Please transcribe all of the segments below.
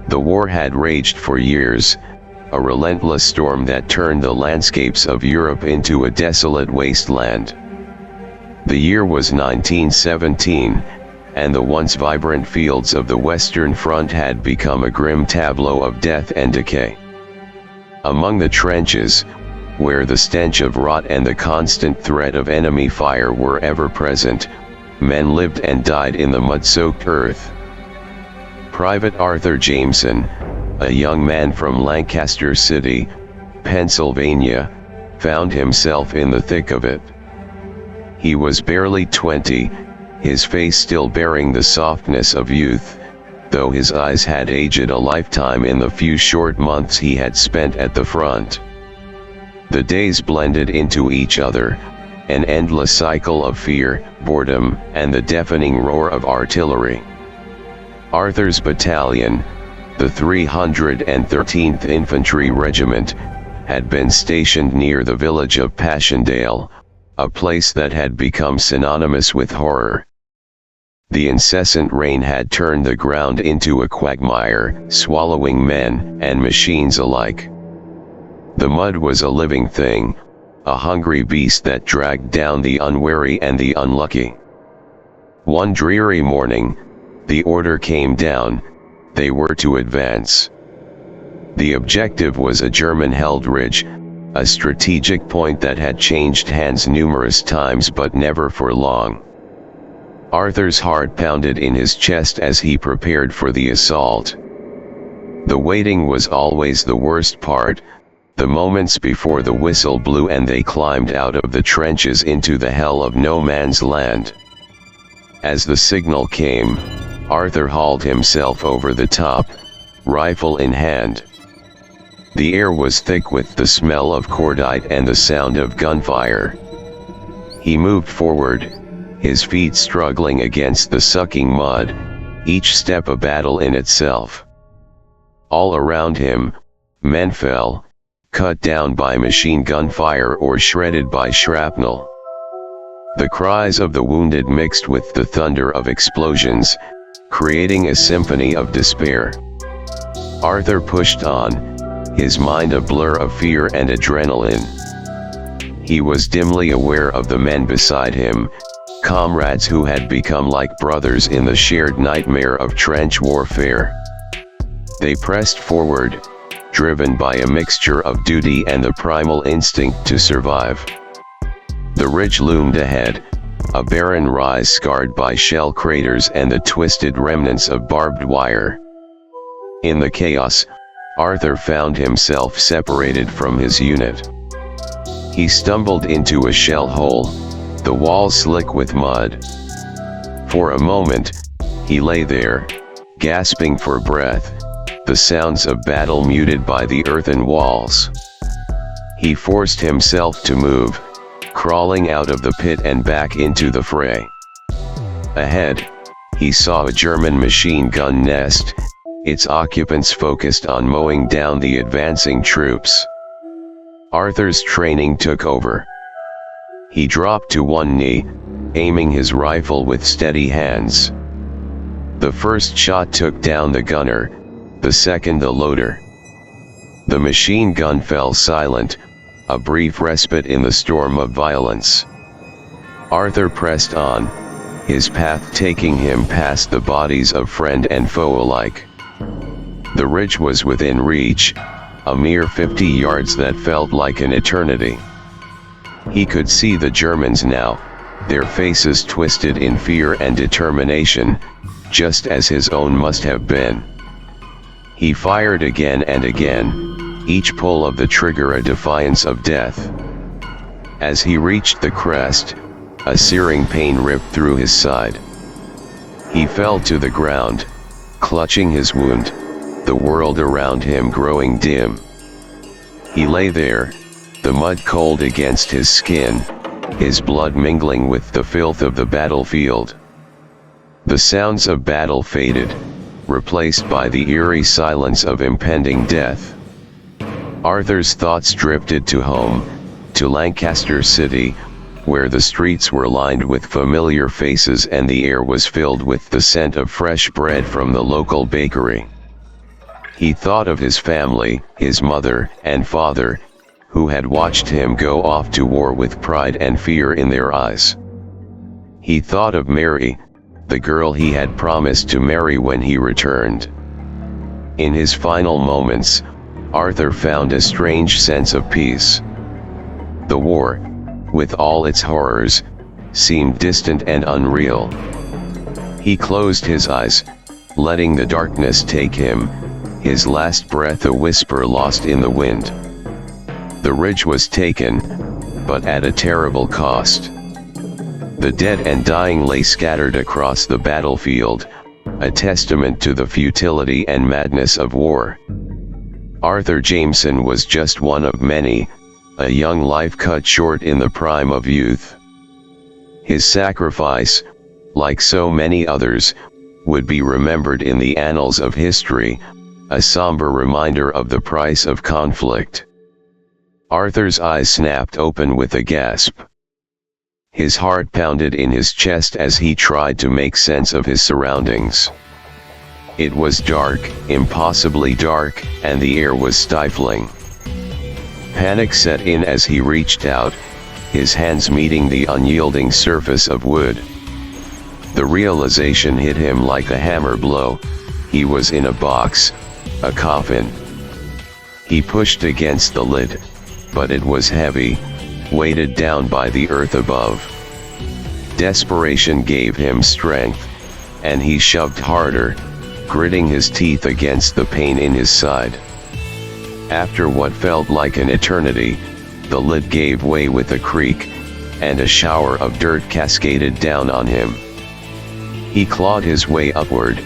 The war had raged for years, a relentless storm that turned the landscapes of Europe into a desolate wasteland. The year was 1917, and the once vibrant fields of the Western Front had become a grim tableau of death and decay. Among the trenches, where the stench of rot and the constant threat of enemy fire were ever present, men lived and died in the mud-soaked earth. Private Arthur Jameson, a young man from Lancaster City, Pennsylvania, found himself in the thick of it. He was barely 20, his face still bearing the softness of youth, though his eyes had aged a lifetime in the few short months he had spent at the front. The days blended into each other, an endless cycle of fear, boredom, and the deafening roar of artillery. Arthur's battalion, the 313th Infantry Regiment, had been stationed near the village of Passchendaele, a place that had become synonymous with horror. The incessant rain had turned the ground into a quagmire, swallowing men and machines alike. The mud was a living thing, a hungry beast that dragged down the unwary and the unlucky. One dreary morning, the order came down: they were to advance. The objective was a German-held ridge, a strategic point that had changed hands numerous times but never for long. Arthur's heart pounded in his chest as he prepared for the assault. The waiting was always the worst part, the moments before the whistle blew and they climbed out of the trenches into the hell of no man's land. As the signal came, Arthur hauled himself over the top, rifle in hand. The air was thick with the smell of cordite and the sound of gunfire. He moved forward, his feet struggling against the sucking mud, each step a battle in itself. All around him, men fell, cut down by machine gun fire or shredded by shrapnel. The cries of the wounded mixed with the thunder of explosions, creating a symphony of despair. Arthur pushed on, his mind a blur of fear and adrenaline. He was dimly aware of the men beside him, comrades who had become like brothers in the shared nightmare of trench warfare. They pressed forward, driven by a mixture of duty and the primal instinct to survive. The ridge loomed ahead, a barren rise scarred by shell craters and the twisted remnants of barbed wire. In the chaos, Arthur found himself separated from his unit. He stumbled into a shell hole, the wall slick with mud. For a moment, he lay there, gasping for breath, the sounds of battle muted by the earthen walls. He forced himself to move, crawling out of the pit and back into the fray. Ahead, he saw a German machine gun nest, its occupants focused on mowing down the advancing troops. Arthur's training took over. He dropped to one knee, aiming his rifle with steady hands. The first shot took down the gunner, the second the loader. The machine gun fell silent, a brief respite in the storm of violence. Arthur pressed on, his path taking him past the bodies of friend and foe alike. The ridge was within reach, a mere 50 yards that felt like an eternity. He could see the Germans now, their faces twisted in fear and determination, just as his own must have been. He fired again and again, each pull of the trigger a defiance of death. As he reached the crest, a searing pain ripped through his side. He fell to the ground, clutching his wound, the world around him growing dim. He lay there, the mud cold against his skin, his blood mingling with the filth of the battlefield. The sounds of battle faded, replaced by the eerie silence of impending death. Arthur's thoughts drifted to home, to Lancaster City, where the streets were lined with familiar faces and the air was filled with the scent of fresh bread from the local bakery. He thought of his family, his mother and father, who had watched him go off to war with pride and fear in their eyes. He thought of Mary, the girl he had promised to marry when he returned. In his final moments, Arthur found a strange sense of peace. The war, with all its horrors, seemed distant and unreal. He closed his eyes, letting the darkness take him, his last breath a whisper lost in the wind. The ridge was taken, but at a terrible cost. The dead and dying lay scattered across the battlefield, a testament to the futility and madness of war. Arthur Jameson was just one of many, a young life cut short in the prime of youth. His sacrifice, like so many others, would be remembered in the annals of history, a somber reminder of the price of conflict. Arthur's eyes snapped open with a gasp. His heart pounded in his chest as he tried to make sense of his surroundings. It was dark, impossibly dark, and the air was stifling. Panic set in as he reached out, his hands meeting the unyielding surface of wood. The realization hit him like a hammer blow: he was in a box, a coffin. He pushed against the lid, but it was heavy, weighted down by the earth above. Desperation gave him strength, and he shoved harder, gritting his teeth against the pain in his side. After what felt like an eternity, the lid gave way with a creak, and a shower of dirt cascaded down on him. He clawed his way upward,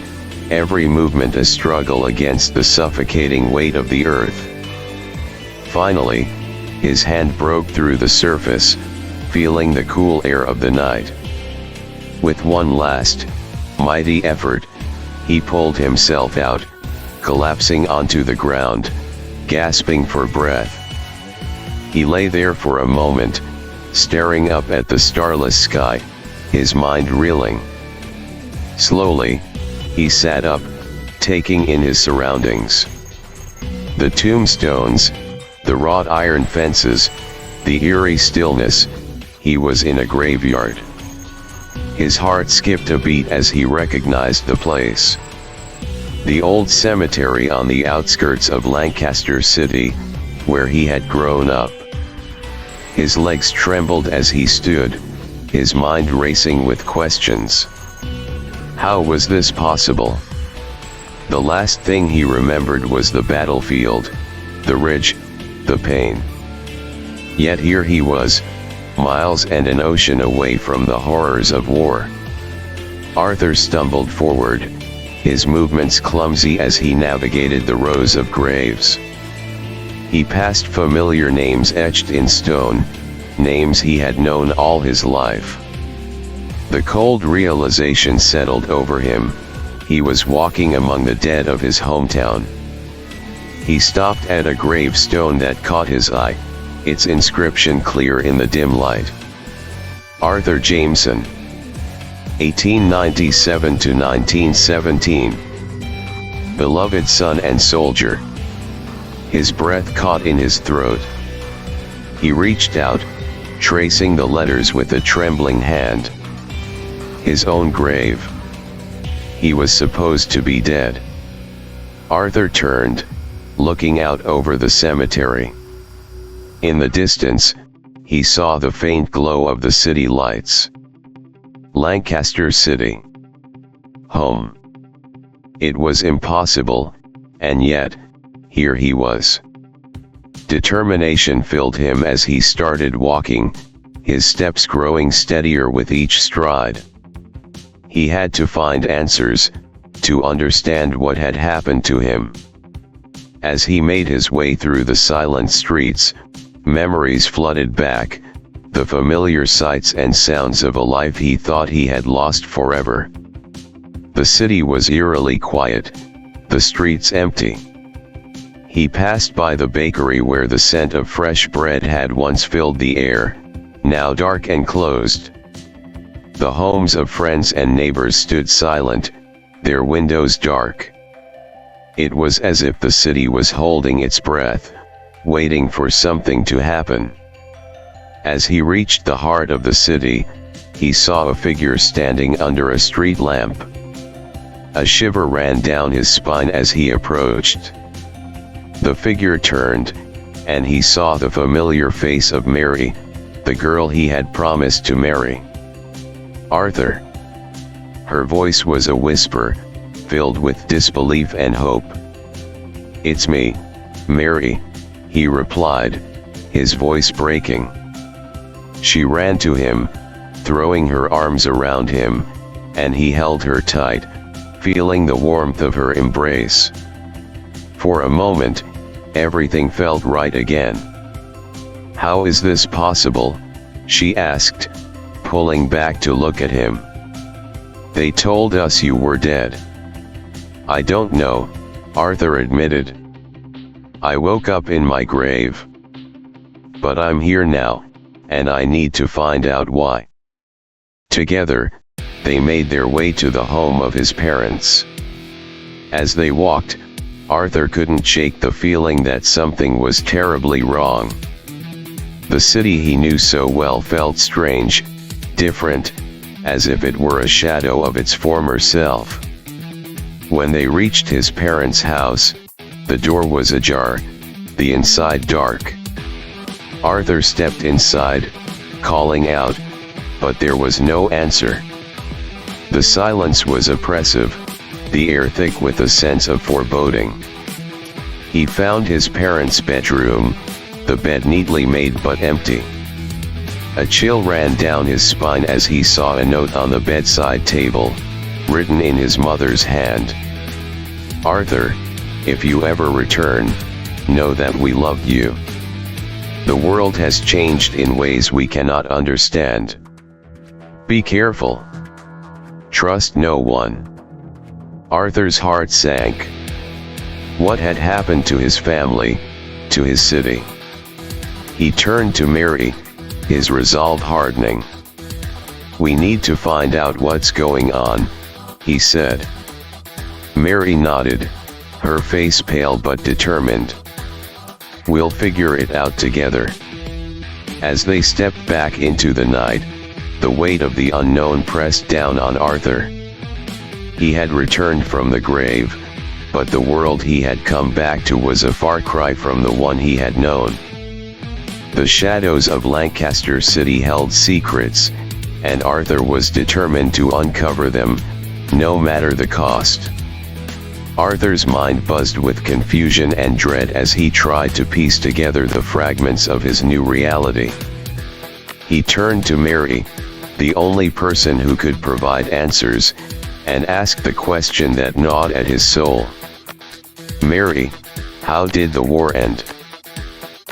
every movement a struggle against the suffocating weight of the earth. Finally, his hand broke through the surface, feeling the cool air of the night. With one last, mighty effort, he pulled himself out, collapsing onto the ground, gasping for breath. He lay there for a moment, staring up at the starless sky, his mind reeling. Slowly, he sat up, taking in his surroundings. The tombstones, the wrought iron fences, the eerie stillness. He was in a graveyard. His heart skipped a beat as he recognized the place. The old cemetery on the outskirts of Lancaster City, where he had grown up. His legs trembled as he stood, his mind racing with questions. How was this possible? The last thing he remembered was the battlefield, the ridge, the pain. Yet here he was, miles and an ocean away from the horrors of war. Arthur stumbled forward, his movements clumsy as he navigated the rows of graves. He passed familiar names etched in stone, names he had known all his life. The cold realization settled over him: he was walking among the dead of his hometown. He stopped at a gravestone that caught his eye, its inscription clear in the dim light. Arthur Jameson, 1897 to 1917. Beloved son and soldier. His breath caught in his throat. He reached out, tracing the letters with a trembling hand. His own grave. He was supposed to be dead. Arthur turned, looking out over the cemetery. In the distance, he saw the faint glow of the city lights. Lancaster City. Home. It was impossible, and yet, here he was. Determination filled him as he started walking, his steps growing steadier with each stride. He had to find answers, to understand what had happened to him. As he made his way through the silent streets, memories flooded back, the familiar sights and sounds of a life he thought he had lost forever. The city was eerily quiet, the streets empty. He passed by the bakery where the scent of fresh bread had once filled the air, now dark and closed. The homes of friends and neighbors stood silent, their windows dark. It was as if the city was holding its breath, waiting for something to happen. As he reached the heart of the city, he saw a figure standing under a street lamp. A shiver ran down his spine as he approached. The figure turned, and he saw the familiar face of Mary, the girl he had promised to marry. "Arthur." Her voice was a whisper, filled with disbelief and hope. "It's me, Mary," he replied, his voice breaking. She ran to him, throwing her arms around him, and he held her tight, feeling the warmth of her embrace. For a moment, everything felt right again. "How is this possible?" she asked, pulling back to look at him. "They told us you were dead." "I don't know," Arthur admitted. "I woke up in my grave. But I'm here now, and I need to find out why." Together, they made their way to the home of his parents. As they walked, Arthur couldn't shake the feeling that something was terribly wrong. The city he knew so well felt strange, different, as if it were a shadow of its former self. When they reached his parents' house, the door was ajar, the inside dark. Arthur stepped inside, calling out, but there was no answer. The silence was oppressive, the air thick with a sense of foreboding. He found his parents' bedroom, the bed neatly made but empty. A chill ran down his spine as he saw a note on the bedside table, written in his mother's hand. "Arthur, if you ever return, know that we loved you. The world has changed in ways we cannot understand. Be careful. Trust no one." Arthur's heart sank. What had happened to his family, to his city? He turned to Mary, his resolve hardening. "We need to find out what's going on," he said. Mary nodded, her face pale but determined. "We'll figure it out together." As they stepped back into the night, the weight of the unknown pressed down on Arthur. He had returned from the grave, but the world he had come back to was a far cry from the one he had known. The shadows of Lancaster City held secrets, and Arthur was determined to uncover them, no matter the cost. Arthur's mind buzzed with confusion and dread as he tried to piece together the fragments of his new reality. He turned to Mary, the only person who could provide answers, and asked the question that gnawed at his soul. "Mary, how did the war end?"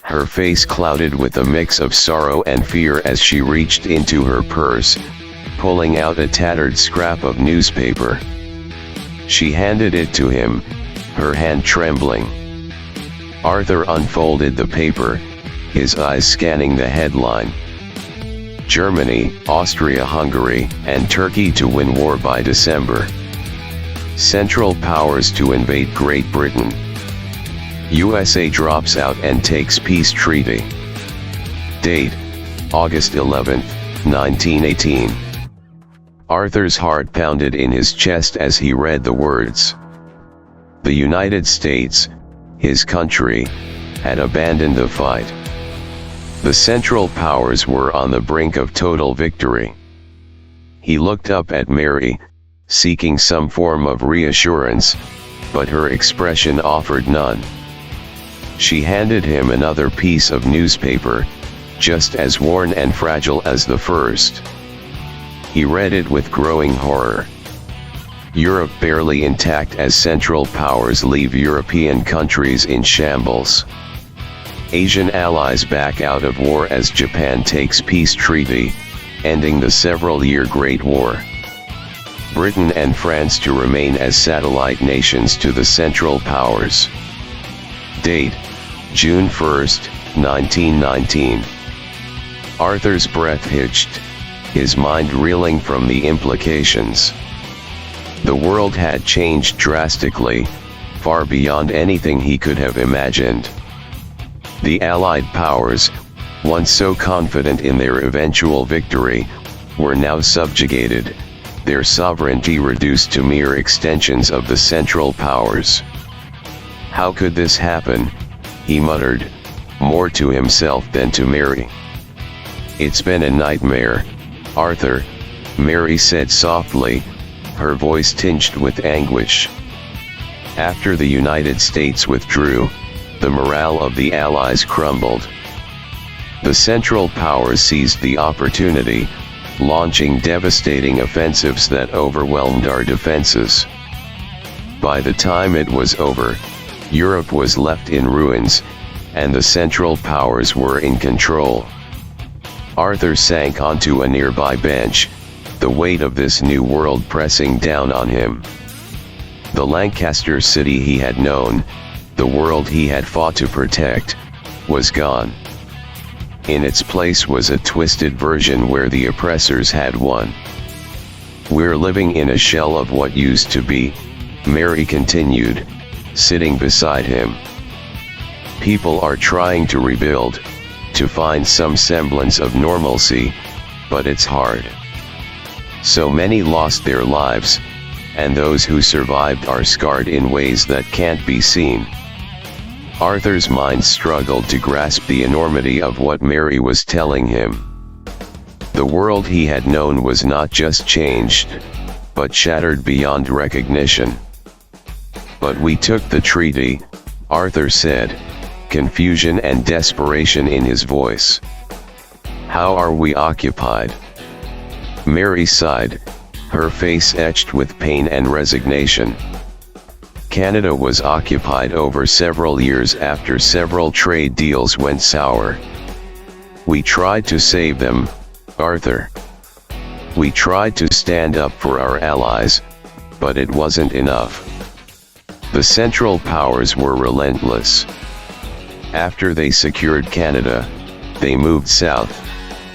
Her face clouded with a mix of sorrow and fear as she reached into her purse, pulling out a tattered scrap of newspaper. She handed it to him, her hand trembling. Arthur unfolded the paper, his eyes scanning the headline. "Germany, Austria-Hungary, and Turkey to win war by December. Central powers to invade Great Britain. USA drops out and takes peace treaty. Date, August 11, 1918. Arthur's heart pounded in his chest as he read the words. The United States, his country, had abandoned the fight. The Central Powers were on the brink of total victory. He looked up at Mary, seeking some form of reassurance, but her expression offered none. She handed him another piece of newspaper, just as worn and fragile as the first. He read it with growing horror. Europe barely intact as Central Powers leave European countries in shambles. Asian allies back out of war as Japan takes peace treaty, ending the several-year Great War. Britain and France to remain as satellite nations to the Central Powers. Date, June 1, 1919. Arthur's breath hitched, his mind reeling from the implications. The world had changed drastically, far beyond anything he could have imagined. The Allied powers, once so confident in their eventual victory, were now subjugated, their sovereignty reduced to mere extensions of the Central Powers. How could this happen? He muttered, more to himself than to Mary. It's been a nightmare, Arthur, Mary said softly, her voice tinged with anguish. After the United States withdrew, the morale of the Allies crumbled. The Central Powers seized the opportunity, launching devastating offensives that overwhelmed our defenses. By the time it was over, Europe was left in ruins, and the Central Powers were in control. Arthur sank onto a nearby bench, the weight of this new world pressing down on him. The Lancaster city he had known, the world he had fought to protect, was gone. In its place was a twisted version where the oppressors had won. We're living in a shell of what used to be, Mary continued, sitting beside him. People are trying to rebuild, to find some semblance of normalcy, but it's hard. So many lost their lives, and those who survived are scarred in ways that can't be seen. Arthur's mind struggled to grasp the enormity of what Mary was telling him. The world he had known was not just changed, but shattered beyond recognition. But we took the treaty, Arthur said, confusion and desperation in his voice. How are we occupied? Mary sighed, her face etched with pain and resignation. Canada was occupied over several years after several trade deals went sour. We tried to save them, Arthur. We tried to stand up for our allies, but it wasn't enough. The Central Powers were relentless. After they secured Canada, they moved south,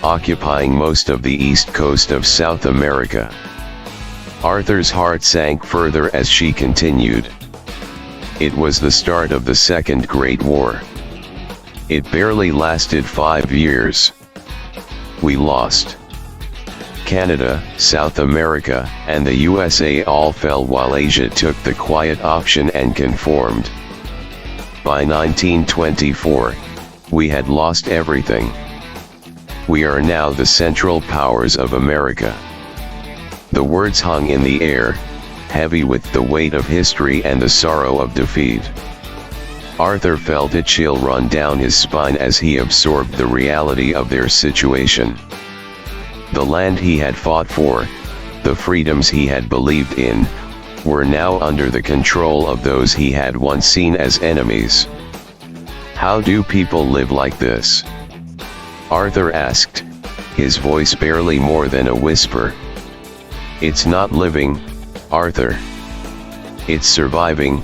occupying most of the east coast of South America. Arthur's heart sank further as she continued. It was the start of the Second Great War. It barely lasted 5 years. We lost. Canada, South America, and the USA all fell while Asia took the quiet option and conformed. By 1924, we had lost everything. We are now the Central Powers of America. The words hung in the air, heavy with the weight of history and the sorrow of defeat. Arthur felt a chill run down his spine as he absorbed the reality of their situation. The land he had fought for, the freedoms he had believed in, were now under the control of those he had once seen as enemies. How do people live like this? Arthur asked, his voice barely more than a whisper. It's not living, Arthur. It's surviving,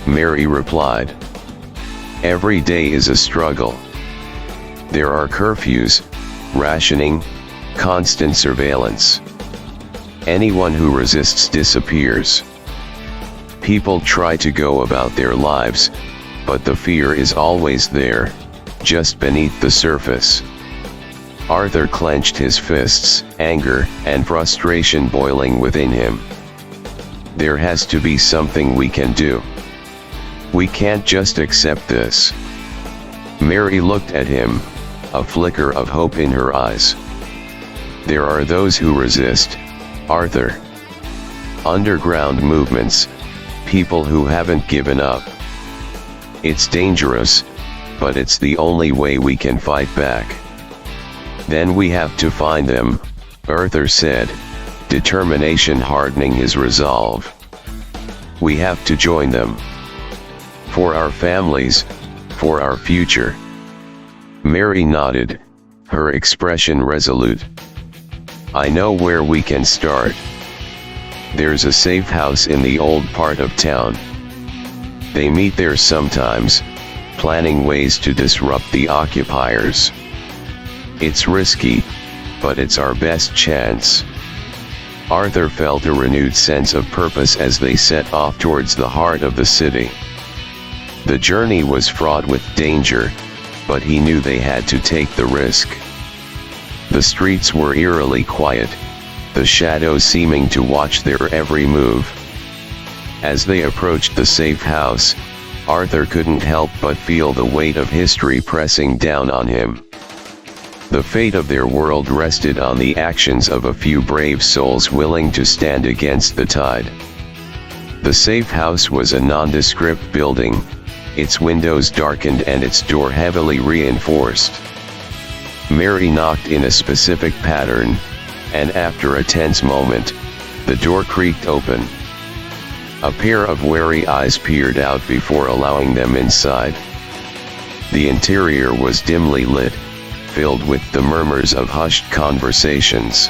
Mary replied. Every day is a struggle. There are curfews, rationing, constant surveillance. Anyone who resists disappears. People try to go about their lives, but the fear is always there, just beneath the surface. Arthur clenched his fists, anger and frustration boiling within him. There has to be something we can do. We can't just accept this. Mary looked at him, a flicker of hope in her eyes. There are those who resist, Arthur. Underground movements, people who haven't given up. It's dangerous, but it's the only way we can fight back. Then we have to find them, Arthur said, determination hardening his resolve. We have to join them. For our families, for our future. Mary nodded, her expression resolute. I know where we can start. There's a safe house in the old part of town. They meet there sometimes, planning ways to disrupt the occupiers. It's risky, but it's our best chance. Arthur felt a renewed sense of purpose as they set off towards the heart of the city. The journey was fraught with danger, but he knew they had to take the risk. The streets were eerily quiet, the shadows seeming to watch their every move. As they approached the safe house, Arthur couldn't help but feel the weight of history pressing down on him. The fate of their world rested on the actions of a few brave souls willing to stand against the tide. The safe house was a nondescript building, its windows darkened and its door heavily reinforced. Mary knocked in a specific pattern, and after a tense moment, the door creaked open. A pair of wary eyes peered out before allowing them inside. The interior was dimly lit, filled with the murmurs of hushed conversations.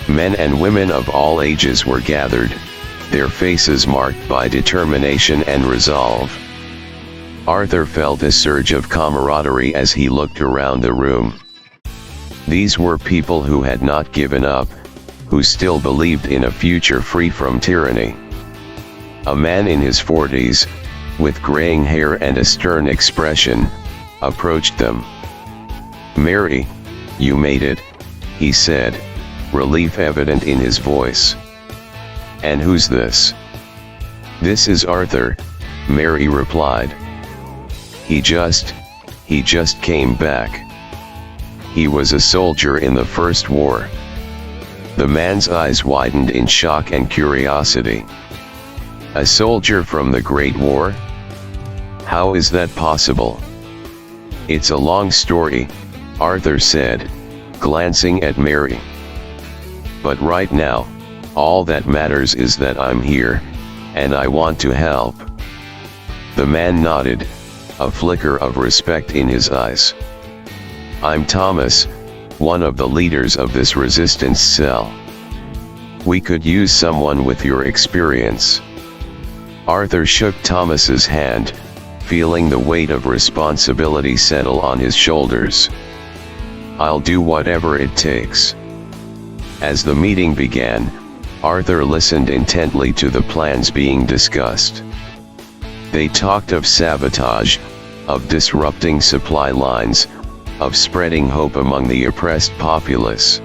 Men and women of all ages were gathered, their faces marked by determination and resolve. Arthur felt a surge of camaraderie as he looked around the room. These were people who had not given up, who still believed in a future free from tyranny. A man in his 40s, with graying hair and a stern expression, approached them. "Mary, you made it," he said, relief evident in his voice. "And who's this?" "This is Arthur," Mary replied. He just came back. He was a soldier in the First War." The man's eyes widened in shock and curiosity. "A soldier from the Great War? How is that possible?" "It's a long story," Arthur said, glancing at Mary. "But right now, all that matters is that I'm here, and I want to help." The man nodded, a flicker of respect in his eyes. "I'm Thomas, one of the leaders of this resistance cell. We could use someone with your experience." Arthur shook Thomas's hand, feeling the weight of responsibility settle on his shoulders. "I'll do whatever it takes." As the meeting began, Arthur listened intently to the plans being discussed. They talked of sabotage, of disrupting supply lines, of spreading hope among the oppressed populace.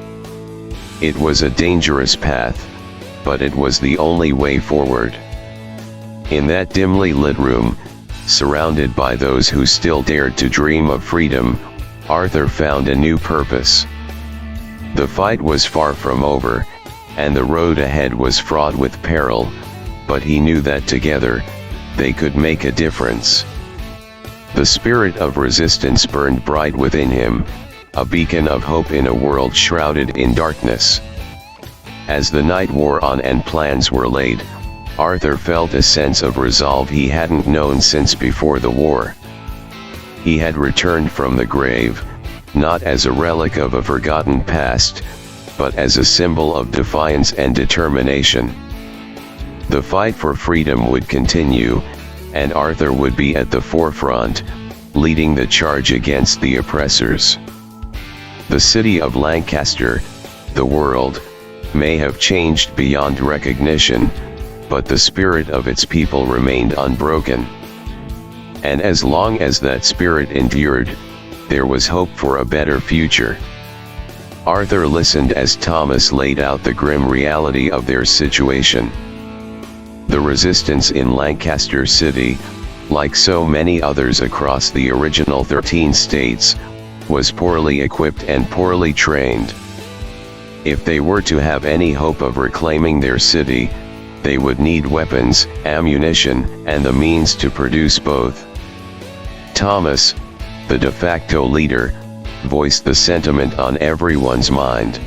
It was a dangerous path, but it was the only way forward. In that dimly lit room, surrounded by those who still dared to dream of freedom, Arthur found a new purpose. The fight was far from over, and the road ahead was fraught with peril, but he knew that together, they could make a difference. The spirit of resistance burned bright within him, a beacon of hope in a world shrouded in darkness. As the night wore on and plans were laid, Arthur felt a sense of resolve he hadn't known since before the war. He had returned from the grave, not as a relic of a forgotten past, but as a symbol of defiance and determination. The fight for freedom would continue, and Arthur would be at the forefront, leading the charge against the oppressors. The city of Lancaster, the world, may have changed beyond recognition, but the spirit of its people remained unbroken. And as long as that spirit endured, there was hope for a better future. Arthur listened as Thomas laid out the grim reality of their situation. The resistance in Lancaster City, like so many others across the original 13 states, was poorly equipped and poorly trained. If they were to have any hope of reclaiming their city, they would need weapons, ammunition, and the means to produce both. Thomas, the de facto leader, voiced the sentiment on everyone's mind.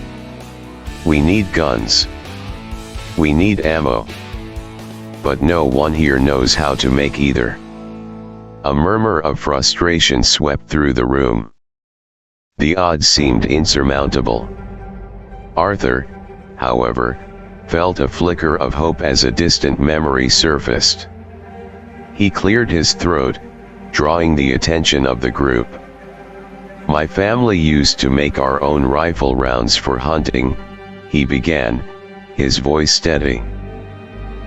"We need guns. We need ammo. But no one here knows how to make either." A murmur of frustration swept through the room. The odds seemed insurmountable. Arthur, however, felt a flicker of hope as a distant memory surfaced. He cleared his throat, drawing the attention of the group. "My family used to make our own rifle rounds for hunting," he began, his voice steady.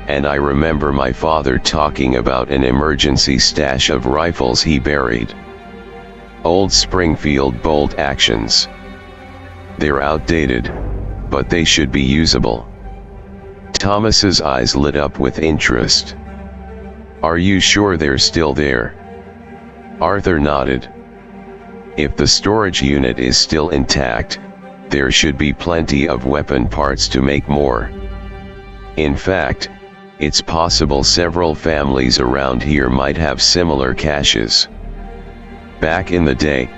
and I remember my father talking about an emergency stash of rifles he buried. Old Springfield bolt actions. They're outdated, but they should be usable. Thomas's eyes lit up with interest. Are you sure they're still there? Arthur nodded. If the storage unit is still intact, there should be plenty of weapon parts to make more. In fact, it's possible several families around here might have similar caches. Back in the day,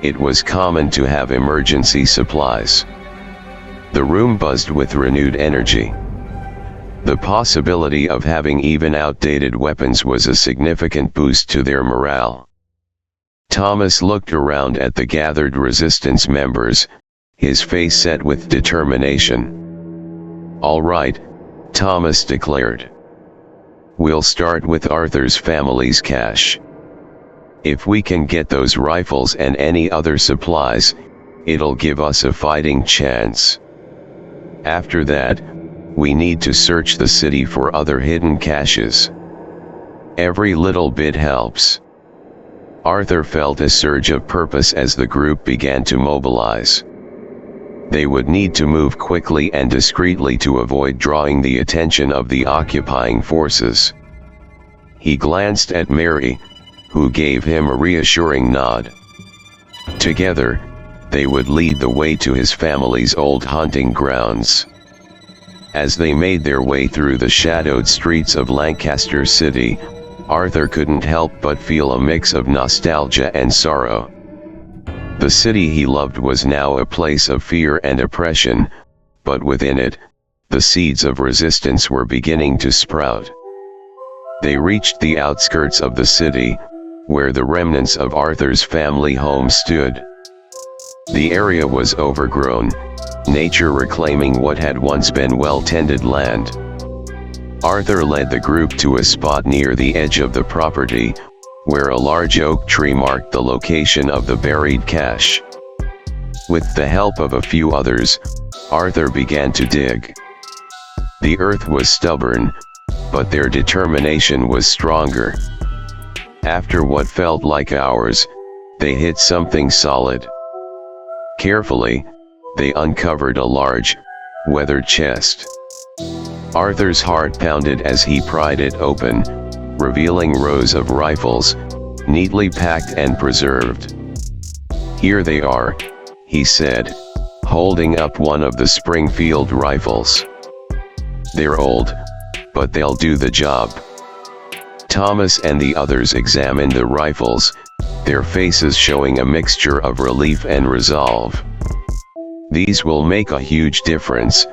it was common to have emergency supplies. The room buzzed with renewed energy. The possibility of having even outdated weapons was a significant boost to their morale. Thomas looked around at the gathered resistance members, his face set with determination. All right, Thomas declared. We'll start with Arthur's family's cache. If we can get those rifles and any other supplies, it'll give us a fighting chance. After that, we need to search the city for other hidden caches. Every little bit helps. Arthur felt a surge of purpose as the group began to mobilize. They would need to move quickly and discreetly to avoid drawing the attention of the occupying forces. He glanced at Mary, who gave him a reassuring nod. Together, they would lead the way to his family's old hunting grounds. As they made their way through the shadowed streets of Lancaster City, Arthur couldn't help but feel a mix of nostalgia and sorrow. The city he loved was now a place of fear and oppression, but within it, the seeds of resistance were beginning to sprout. They reached the outskirts of the city, where the remnants of Arthur's family home stood. The area was overgrown, nature reclaiming what had once been well-tended land. Arthur led the group to a spot near the edge of the property, where a large oak tree marked the location of the buried cache. With the help of a few others, Arthur began to dig. The earth was stubborn, but their determination was stronger. After what felt like hours, they hit something solid. Carefully, they uncovered a large, weathered chest. Arthur's heart pounded as he pried it open, revealing rows of rifles, neatly packed and preserved. Here they are, he said, holding up one of the Springfield rifles. They're old, but they'll do the job. Thomas and the others examined the rifles, their faces showing a mixture of relief and resolve. These will make a huge difference,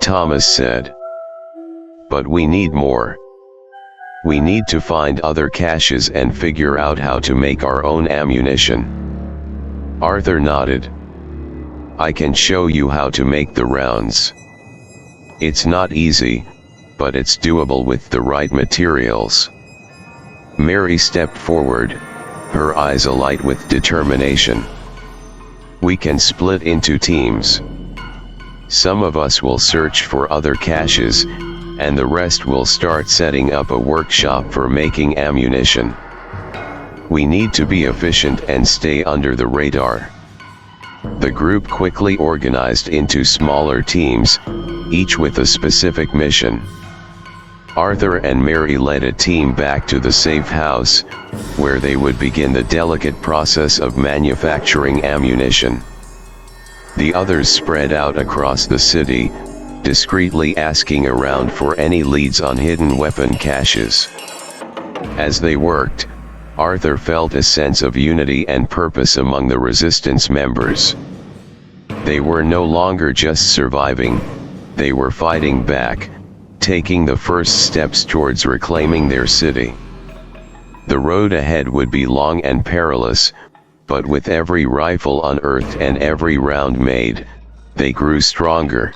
Thomas said. But we need more. We need to find other caches and figure out how to make our own ammunition. Arthur nodded. I can show you how to make the rounds. It's not easy, but it's doable with the right materials. Mary stepped forward, her eyes alight with determination. We can split into teams. Some of us will search for other caches, and the rest will start setting up a workshop for making ammunition. We need to be efficient and stay under the radar. The group quickly organized into smaller teams, each with a specific mission. Arthur and Mary led a team back to the safe house, where they would begin the delicate process of manufacturing ammunition. The others spread out across the city, discreetly asking around for any leads on hidden weapon caches. As they worked, Arthur felt a sense of unity and purpose among the resistance members. They were no longer just surviving, they were fighting back, taking the first steps towards reclaiming their city. The road ahead would be long and perilous, but with every rifle unearthed and every round made, they grew stronger.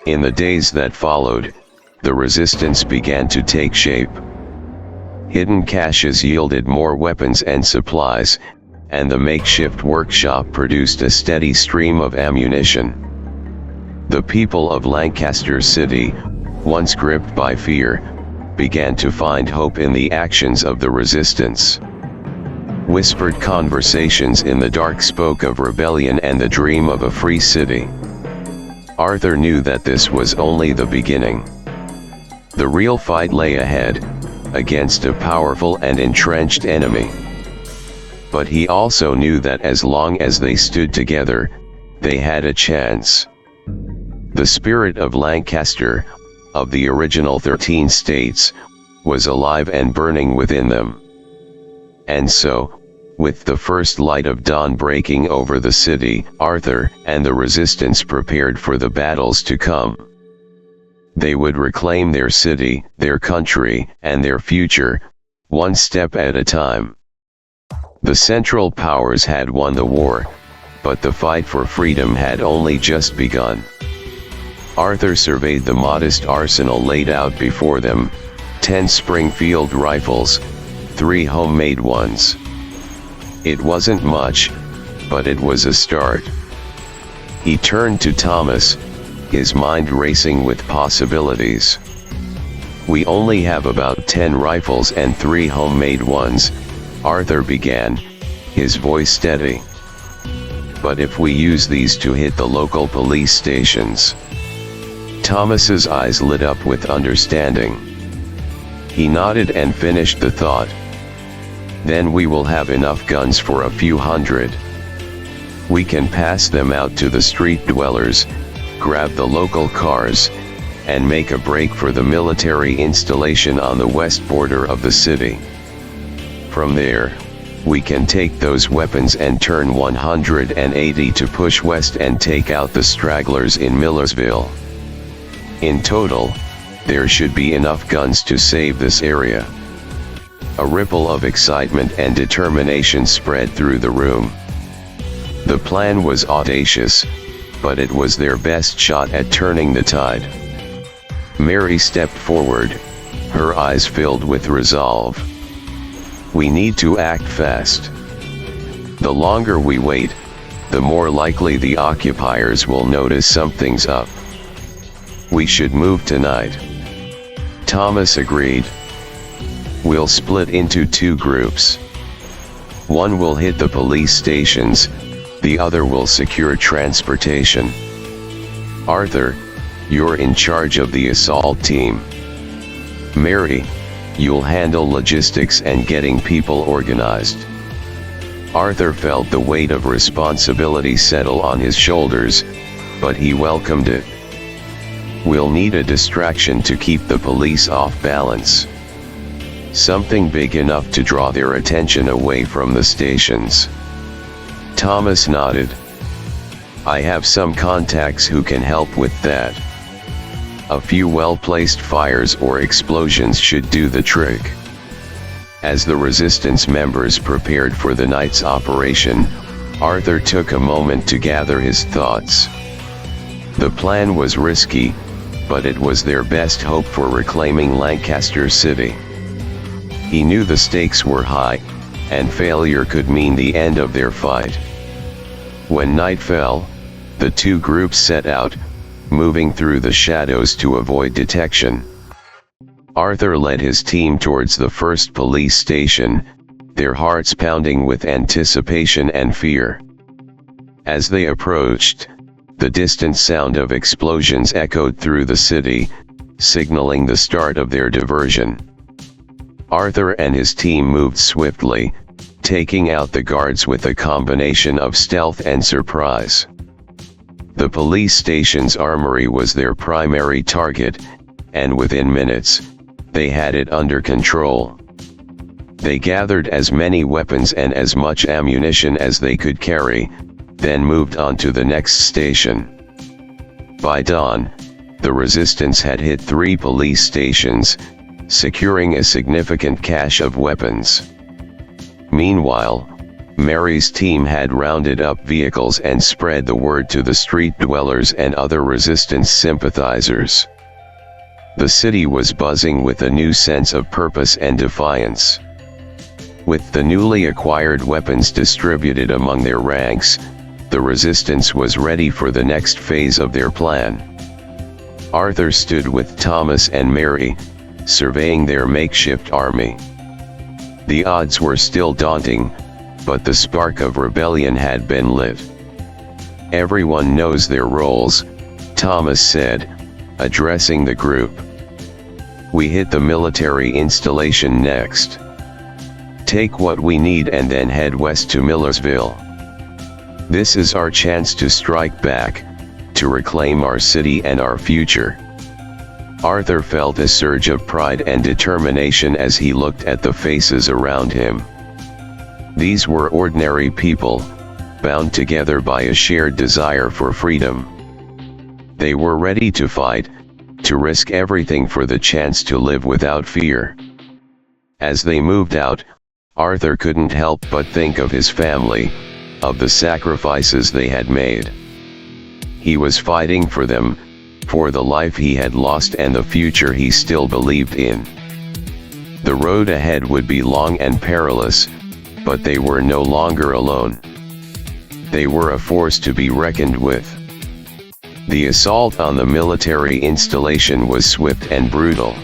In the days that followed, the resistance began to take shape. Hidden caches yielded more weapons and supplies, and the makeshift workshop produced a steady stream of ammunition. The people of Lancaster City, once gripped by fear, began to find hope in the actions of the resistance. Whispered conversations in the dark spoke of rebellion and the dream of a free city. Arthur knew that this was only the beginning. The real fight lay ahead, against a powerful and entrenched enemy. But he also knew that as long as they stood together, they had a chance. The spirit of Lancaster, of the original 13 states, was alive and burning within them. And so, with the first light of dawn breaking over the city, Arthur and the resistance prepared for the battles to come. They would reclaim their city, their country, and their future, one step at a time. The Central Powers had won the war, but the fight for freedom had only just begun. Arthur surveyed the modest arsenal laid out before them, 10 Springfield rifles, 3 homemade ones. It wasn't much, but it was a start. He turned to Thomas, his mind racing with possibilities. "We only have about 10 rifles and 3 homemade ones," Arthur began, his voice steady. "But if we use these to hit the local police stations?" Thomas's eyes lit up with understanding. He nodded and finished the thought. "Then we will have enough guns for a few hundred. We can pass them out to the street dwellers, grab the local cars, and make a break for the military installation on the west border of the city. From there, we can take those weapons and turn 180 to push west and take out the stragglers in Millersville. In total, there should be enough guns to save this area." A ripple of excitement and determination spread through the room. The plan was audacious, but it was their best shot at turning the tide. Mary stepped forward, her eyes filled with resolve. "We need to act fast. The longer we wait, the more likely the occupiers will notice something's up. We should move tonight." Thomas agreed. "We'll split into 2 groups. One will hit the police stations, the other will secure transportation. Arthur, you're in charge of the assault team. Mary, you'll handle logistics and getting people organized." Arthur felt the weight of responsibility settle on his shoulders, but he welcomed it. "We'll need a distraction to keep the police off balance. Something big enough to draw their attention away from the stations." Thomas nodded. "I have some contacts who can help with that. A few well-placed fires or explosions should do the trick." As the resistance members prepared for the night's operation, Arthur took a moment to gather his thoughts. The plan was risky, but it was their best hope for reclaiming Lancaster City. He knew the stakes were high, and failure could mean the end of their fight. When night fell, the 2 groups set out, moving through the shadows to avoid detection. Arthur led his team towards the first police station, their hearts pounding with anticipation and fear. As they approached, the distant sound of explosions echoed through the city, signaling the start of their diversion. Arthur and his team moved swiftly, taking out the guards with a combination of stealth and surprise. The police station's armory was their primary target, and within minutes, they had it under control. They gathered as many weapons and as much ammunition as they could carry, then moved on to the next station. By dawn, the resistance had hit 3 police stations, securing a significant cache of weapons. Meanwhile, Mary's team had rounded up vehicles and spread the word to the street dwellers and other resistance sympathizers. The city was buzzing with a new sense of purpose and defiance. With the newly acquired weapons distributed among their ranks, the resistance was ready for the next phase of their plan. Arthur stood with Thomas and Mary, surveying their makeshift army. The odds were still daunting, but the spark of rebellion had been lit. "Everyone knows their roles," Thomas said, addressing the group. "We hit the military installation next. Take what we need and then head west to Millersville. This is our chance to strike back, to reclaim our city and our future." Arthur felt a surge of pride and determination as he looked at the faces around him. These were ordinary people, bound together by a shared desire for freedom. They were ready to fight, to risk everything for the chance to live without fear. As they moved out, Arthur couldn't help but think of his family, of the sacrifices they had made. He was fighting for them, for the life he had lost and the future he still believed in. The road ahead would be long and perilous, but they were no longer alone. They were a force to be reckoned with. The assault on the military installation was swift and brutal.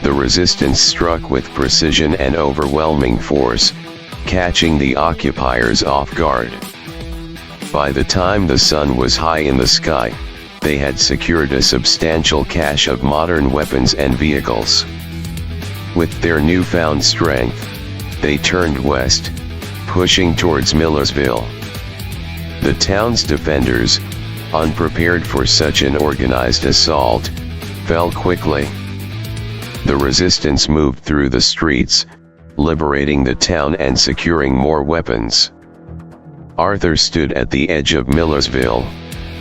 The resistance struck with precision and overwhelming force, catching the occupiers off guard. By the time the sun was high in the sky, they had secured a substantial cache of modern weapons and vehicles. With their newfound strength, they turned west, pushing towards Millersville. The town's defenders, unprepared for such an organized assault, fell quickly. The resistance moved through the streets, liberating the town and securing more weapons. Arthur stood at the edge of Millersville,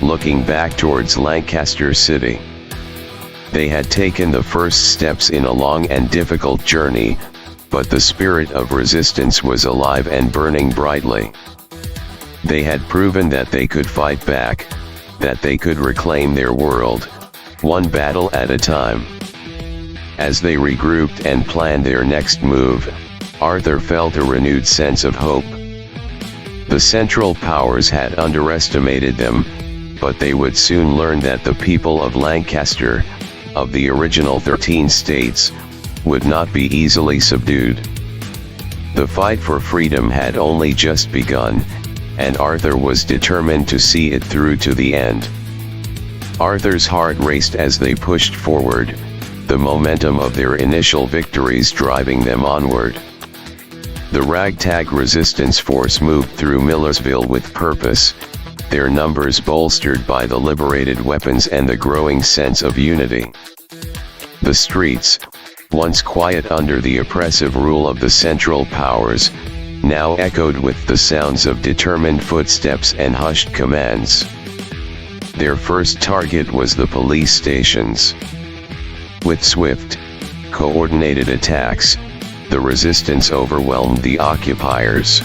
looking back towards Lancaster City. They had taken the first steps in a long and difficult journey, but the spirit of resistance was alive and burning brightly. They had proven that they could fight back, that they could reclaim their world, one battle at a time. As they regrouped and planned their next move, Arthur felt a renewed sense of hope. The Central Powers had underestimated them, but they would soon learn that the people of Lancaster, of the original 13 states, would not be easily subdued. The fight for freedom had only just begun, and Arthur was determined to see it through to the end. Arthur's heart raced as they pushed forward, the momentum of their initial victories driving them onward. The ragtag resistance force moved through Millersville with purpose, their numbers bolstered by the liberated weapons and the growing sense of unity. The streets, once quiet under the oppressive rule of the Central Powers, now echoed with the sounds of determined footsteps and hushed commands. Their first target was the police stations. With swift, coordinated attacks, the resistance overwhelmed the occupiers.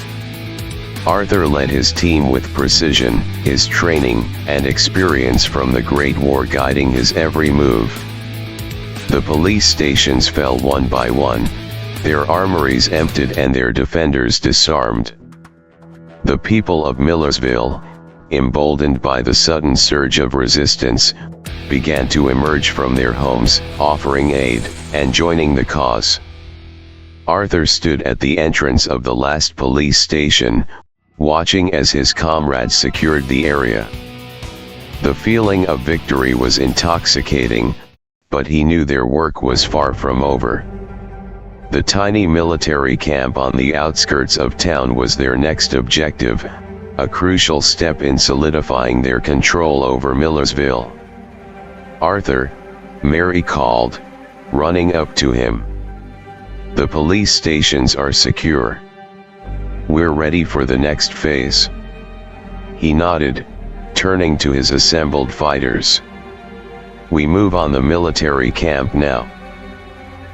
Arthur led his team with precision, his training and experience from the Great War guiding his every move. The police stations fell one by one, their armories emptied and their defenders disarmed. The people of Millersville, emboldened by the sudden surge of resistance, began to emerge from their homes, offering aid, and joining the cause. Arthur stood at the entrance of the last police station, watching as his comrades secured the area. The feeling of victory was intoxicating, but he knew their work was far from over. The tiny military camp on the outskirts of town was their next objective, a crucial step in solidifying their control over Millersville. "Arthur," Mary called, running up to him. "The police stations are secure. We're ready for the next phase." He nodded, turning to his assembled fighters. "We move on the military camp now.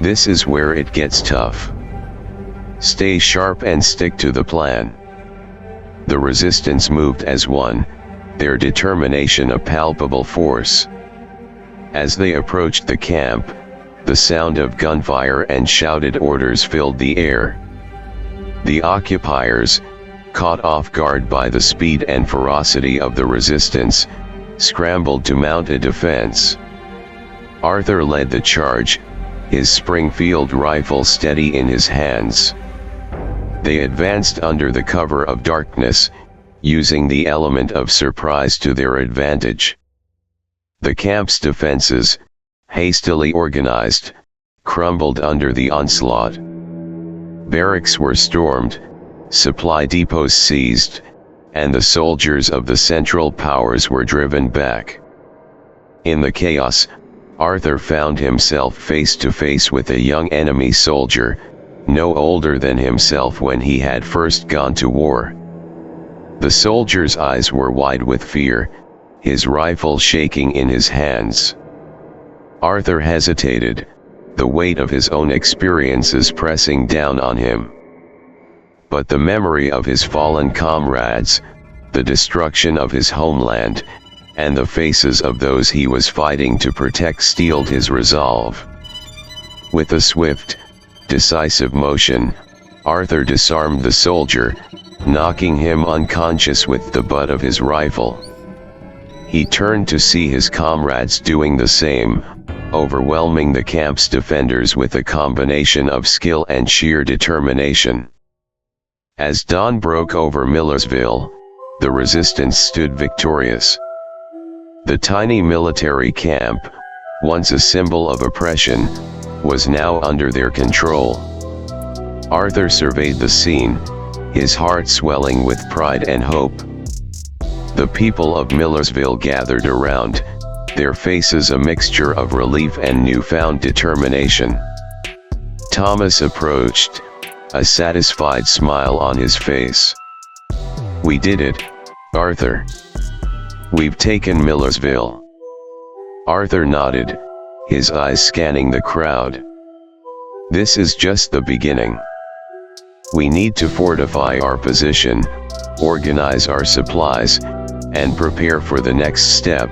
This is where it gets tough. Stay sharp and stick to the plan." The resistance moved as one, their determination a palpable force. As they approached the camp, the sound of gunfire and shouted orders filled the air. The occupiers, caught off guard by the speed and ferocity of the resistance, scrambled to mount a defense. Arthur led the charge, his Springfield rifle steady in his hands. They advanced under the cover of darkness, using the element of surprise to their advantage. The camp's defenses, hastily organized, crumbled under the onslaught. Barracks were stormed, supply depots seized, and the soldiers of the Central Powers were driven back. In the chaos, Arthur found himself face to face with a young enemy soldier, no older than himself when he had first gone to war. The soldier's eyes were wide with fear, his rifle shaking in his hands. Arthur hesitated, the weight of his own experiences pressing down on him. But the memory of his fallen comrades, the destruction of his homeland, and the faces of those he was fighting to protect steeled his resolve. With a swift, decisive motion, Arthur disarmed the soldier, knocking him unconscious with the butt of his rifle. He turned to see his comrades doing the same, overwhelming the camp's defenders with a combination of skill and sheer determination. As dawn broke over Millersville, the resistance stood victorious. The tiny military camp, once a symbol of oppression, was now under their control. Arthur surveyed the scene, his heart swelling with pride and hope. The people of Millersville gathered around, their faces a mixture of relief and newfound determination. Thomas approached, a satisfied smile on his face. "We did it, Arthur. We've taken Millersville." Arthur nodded, his eyes scanning the crowd. "This is just the beginning. We need to fortify our position, organize our supplies, and prepare for the next step.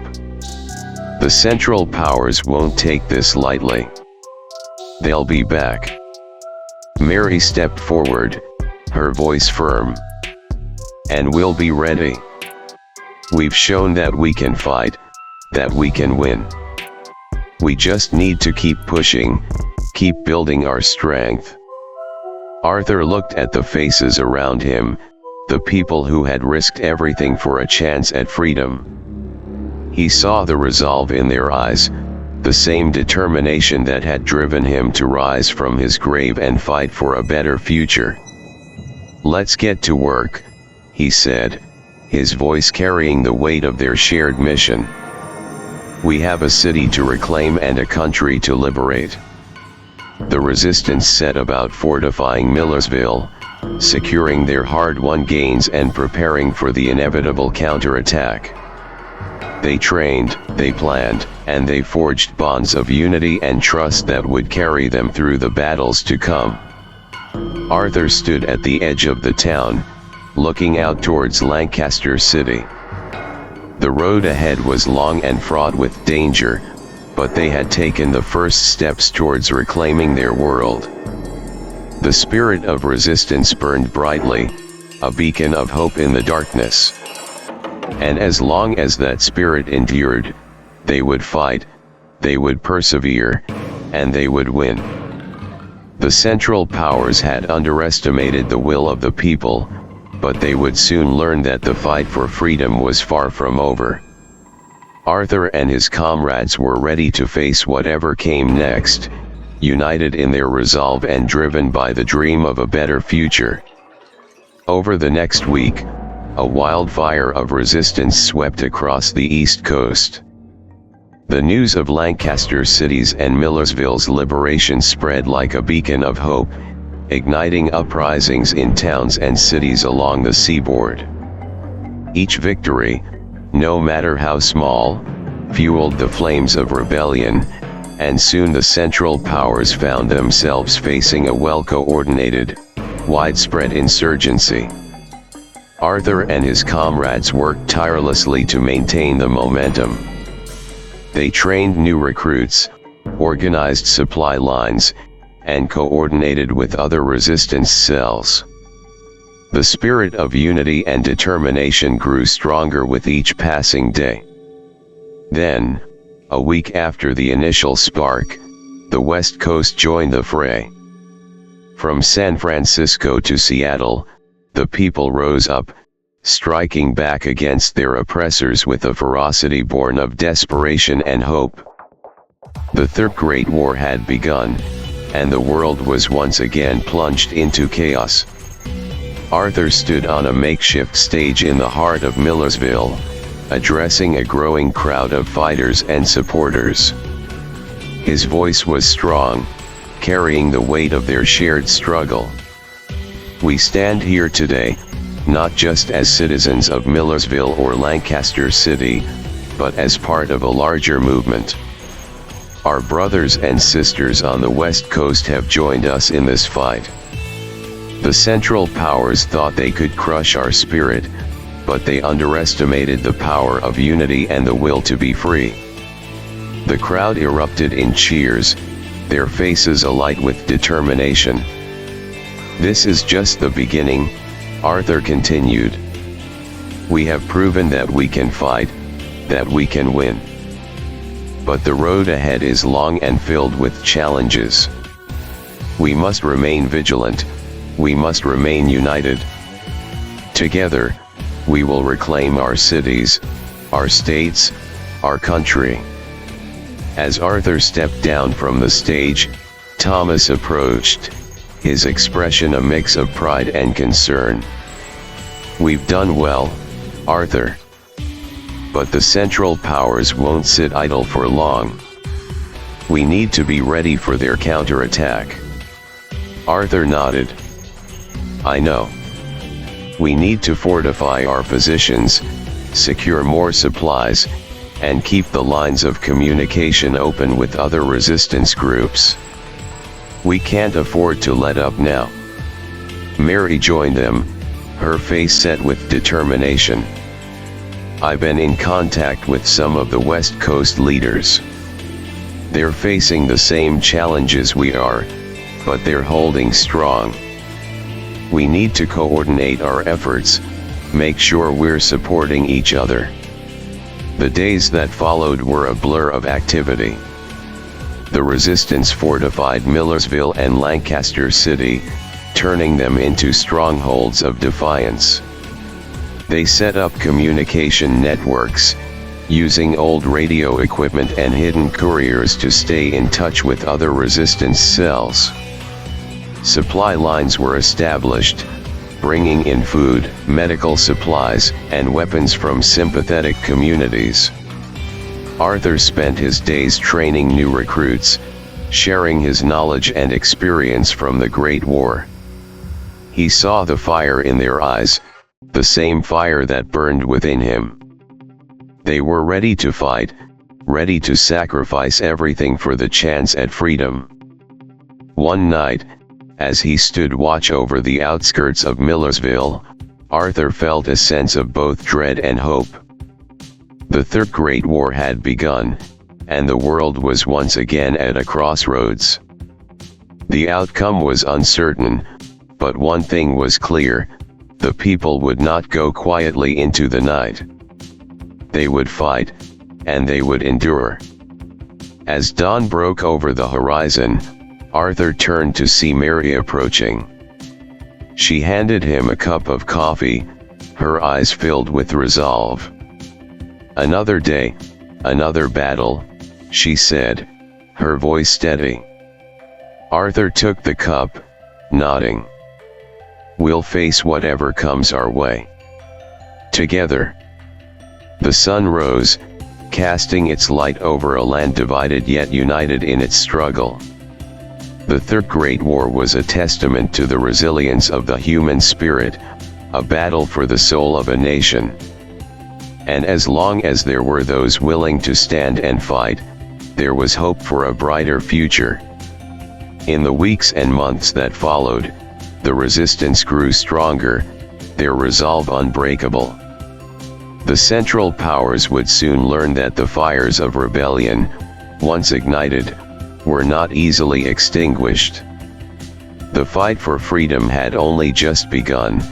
The Central Powers won't take this lightly. They'll be back." Mary stepped forward, her voice firm. "And we'll be ready. We've shown that we can fight, that we can win. We just need to keep pushing, keep building our strength." Arthur looked at the faces around him, the people who had risked everything for a chance at freedom. He saw the resolve in their eyes, the same determination that had driven him to rise from his grave and fight for a better future. "Let's get to work," he said, his voice carrying the weight of their shared mission. "We have a city to reclaim and a country to liberate." The resistance set about fortifying Millersville, securing their hard-won gains and preparing for the inevitable counterattack. They trained, they planned, and they forged bonds of unity and trust that would carry them through the battles to come. Arthur stood at the edge of the town, looking out towards Lancaster City. The road ahead was long and fraught with danger, but they had taken the first steps towards reclaiming their world. The spirit of resistance burned brightly, a beacon of hope in the darkness. And as long as that spirit endured, they would fight, they would persevere, and they would win. The Central Powers had underestimated the will of the people, but they would soon learn that the fight for freedom was far from over. Arthur and his comrades were ready to face whatever came next, united in their resolve and driven by the dream of a better future. Over the next week, a wildfire of resistance swept across the East Coast. The news of Lancaster City's and Millersville's liberation spread like a beacon of hope, igniting uprisings in towns and cities along the seaboard. Each victory, no matter how small, fueled the flames of rebellion, and soon the Central Powers found themselves facing a well-coordinated, widespread insurgency. Arthur and his comrades worked tirelessly to maintain the momentum. They trained new recruits, organized supply lines, and coordinated with other resistance cells. The spirit of unity and determination grew stronger with each passing day. Then, A week after the initial spark, the West Coast joined the fray. From San Francisco to Seattle, the people rose up, striking back against their oppressors with a ferocity born of desperation and hope. The Third Great War had begun, and the world was once again plunged into chaos. Arthur stood on a makeshift stage in the heart of Millersville, addressing a growing crowd of fighters and supporters. His voice was strong, carrying the weight of their shared struggle. We stand here today, not just as citizens of Millersville or Lancaster City, but as part of a larger movement. Our brothers and sisters on the West Coast have joined us in this fight. The Central Powers thought they could crush our spirit, but they underestimated the power of unity and the will to be free. The crowd erupted in cheers, their faces alight with determination. This is just the beginning, Arthur continued. We have proven that we can fight, that we can win. But the road ahead is long and filled with challenges. We must remain vigilant, we must remain united. Together, we will reclaim our cities, our states, our country. As Arthur stepped down from the stage, Thomas approached, his expression a mix of pride and concern. We've done well, Arthur. But the Central Powers won't sit idle for long. We need to be ready for their counterattack. Arthur nodded. I know. We need to fortify our positions, secure more supplies, and keep the lines of communication open with other resistance groups. We can't afford to let up now. Mary joined them, her face set with determination. I've been in contact with some of the West Coast leaders. They're facing the same challenges we are, but they're holding strong. We need to coordinate our efforts, make sure we're supporting each other. The days that followed were a blur of activity. The resistance fortified Millersville and Lancaster City, turning them into strongholds of defiance. They set up communication networks, using old radio equipment and hidden couriers to stay in touch with other resistance cells. Supply lines were established, bringing in food, medical supplies, and weapons from sympathetic communities. Arthur spent his days training new recruits, sharing his knowledge and experience from the Great War. He saw the fire in their eyes, the same fire that burned within him. They were ready to fight, ready to sacrifice everything for the chance at freedom. One night, as he stood watch over the outskirts of Millersville, Arthur felt a sense of both dread and hope. The Third Great War had begun, and the world was once again at a crossroads. The outcome was uncertain, but one thing was clear: the people would not go quietly into the night. They would fight, and they would endure. As dawn broke over the horizon, Arthur turned to see Mary approaching. She handed him a cup of coffee, her eyes filled with resolve. Another day, another battle, she said, her voice steady. Arthur took the cup, nodding. We'll face whatever comes our way. Together. The sun rose, casting its light over a land divided yet united in its struggle. The Third Great War was a testament to the resilience of the human spirit, a battle for the soul of a nation. And as long as there were those willing to stand and fight, there was hope for a brighter future. In the weeks and months that followed, the resistance grew stronger, their resolve unbreakable. The Central Powers would soon learn that the fires of rebellion, once ignited, were not easily extinguished. The fight for freedom had only just begun,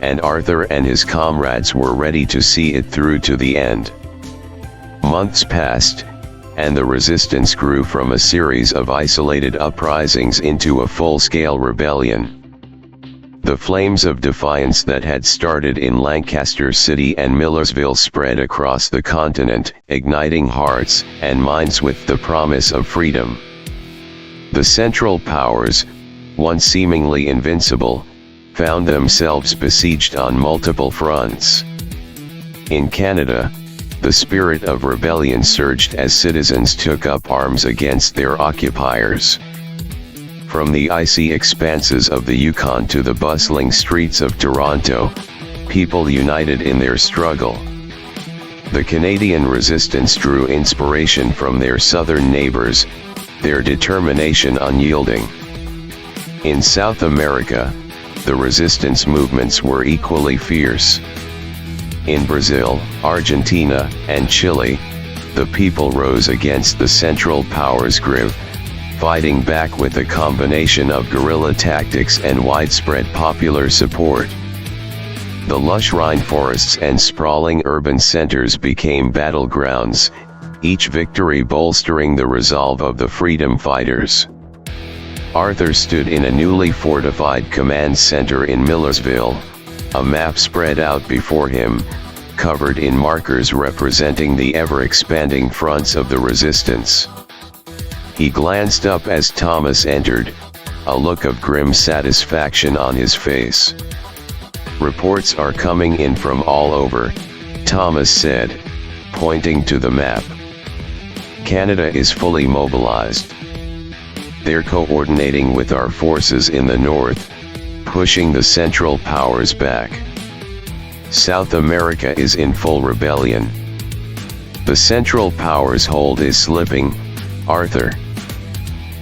and Arthur and his comrades were ready to see it through to the end. Months passed, and the resistance grew from a series of isolated uprisings into a full-scale rebellion. The flames of defiance that had started in Lancaster City and Millersville spread across the continent, igniting hearts and minds with the promise of freedom. The Central Powers, once seemingly invincible, found themselves besieged on multiple fronts. In Canada, the spirit of rebellion surged as citizens took up arms against their occupiers. From the icy expanses of the Yukon to the bustling streets of Toronto, people united in their struggle. The Canadian resistance drew inspiration from their southern neighbors, their determination unyielding. In South America, the resistance movements were equally fierce. In Brazil, Argentina, and Chile, the people rose against the Central Powers' grip, fighting back with a combination of guerrilla tactics and widespread popular support. The lush rainforests and sprawling urban centers became battlegrounds, each victory bolstering the resolve of the freedom fighters. Arthur stood in a newly fortified command center in Millersville, a map spread out before him, covered in markers representing the ever-expanding fronts of the resistance. He glanced up as Thomas entered, a look of grim satisfaction on his face. "Reports are coming in from all over," Thomas said, pointing to the map. "Canada is fully mobilized. They're coordinating with our forces in the north, pushing the Central Powers back. South America is in full rebellion. The Central Powers' hold is slipping, Arthur.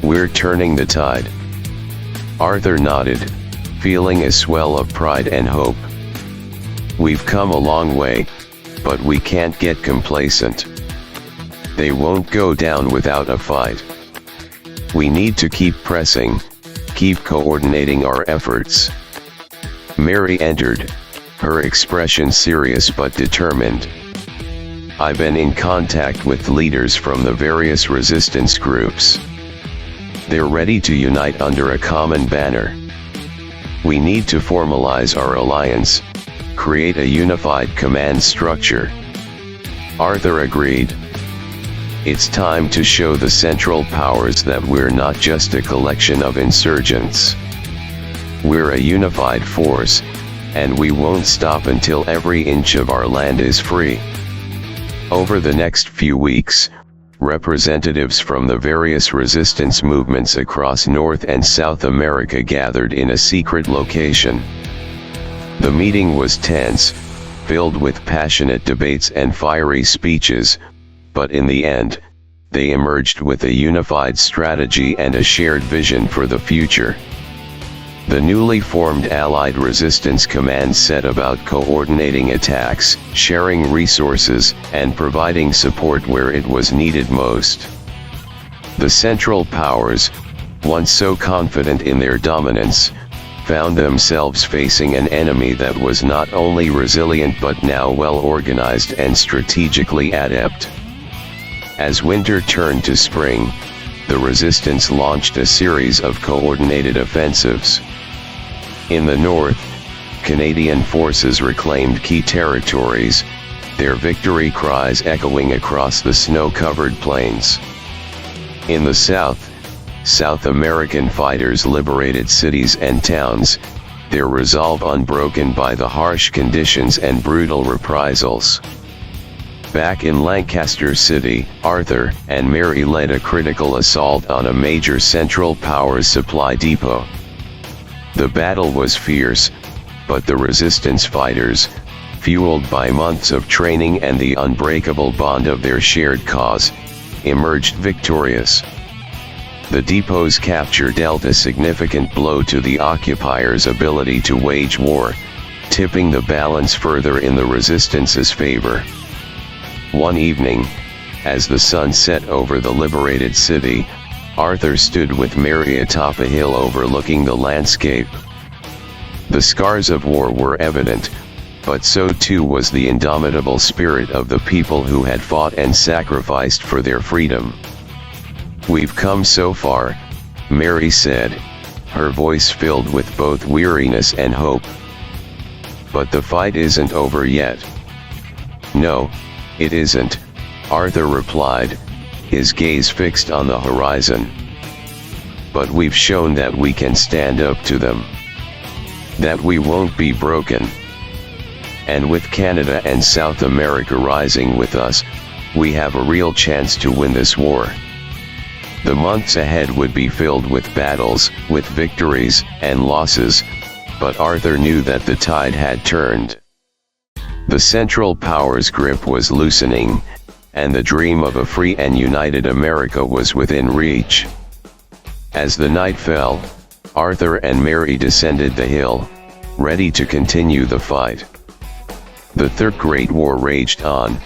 We're turning the tide." Arthur nodded, feeling a swell of pride and hope. "We've come a long way, but we can't get complacent. They won't go down without a fight. We need to keep pressing, keep coordinating our efforts." Mary entered, her expression serious but determined. "I've been in contact with leaders from the various resistance groups. They're ready to unite under a common banner. We need to formalize our alliance, create a unified command structure." Arthur agreed. "It's time to show the Central Powers that we're not just a collection of insurgents. We're a unified force, and we won't stop until every inch of our land is free." Over the next few weeks, representatives from the various resistance movements across North and South America gathered in a secret location. The meeting was tense, filled with passionate debates and fiery speeches, but in the end, they emerged with a unified strategy and a shared vision for the future. The newly formed Allied Resistance Command set about coordinating attacks, sharing resources, and providing support where it was needed most. The Central Powers, once so confident in their dominance, found themselves facing an enemy that was not only resilient but now well organized and strategically adept. As winter turned to spring, the resistance launched a series of coordinated offensives. In the north, Canadian forces reclaimed key territories, their victory cries echoing across the snow-covered plains. In the south, South American fighters liberated cities and towns, their resolve unbroken by the harsh conditions and brutal reprisals. Back in Lancaster City, Arthur and Mary led a critical assault on a major Central Powers supply depot. The battle was fierce, but the resistance fighters, fueled by months of training and the unbreakable bond of their shared cause, emerged victorious. The depot's capture dealt a significant blow to the occupiers' ability to wage war, tipping the balance further in the resistance's favor. One evening, as the sun set over the liberated city, Arthur stood with Mary atop a hill overlooking the landscape. The scars of war were evident, but so too was the indomitable spirit of the people who had fought and sacrificed for their freedom. "We've come so far," Mary said, her voice filled with both weariness and hope. "But the fight isn't over yet." "No, it isn't," Arthur replied, his gaze fixed on the horizon. "But we've shown that we can stand up to them. That we won't be broken. And with Canada and South America rising with us, we have a real chance to win this war." The months ahead would be filled with battles, with victories and losses, but Arthur knew that the tide had turned. The Central Powers' grip was loosening, and the dream of a free and united America was within reach. As the night fell, Arthur and Mary descended the hill, ready to continue the fight. The Third Great War raged on,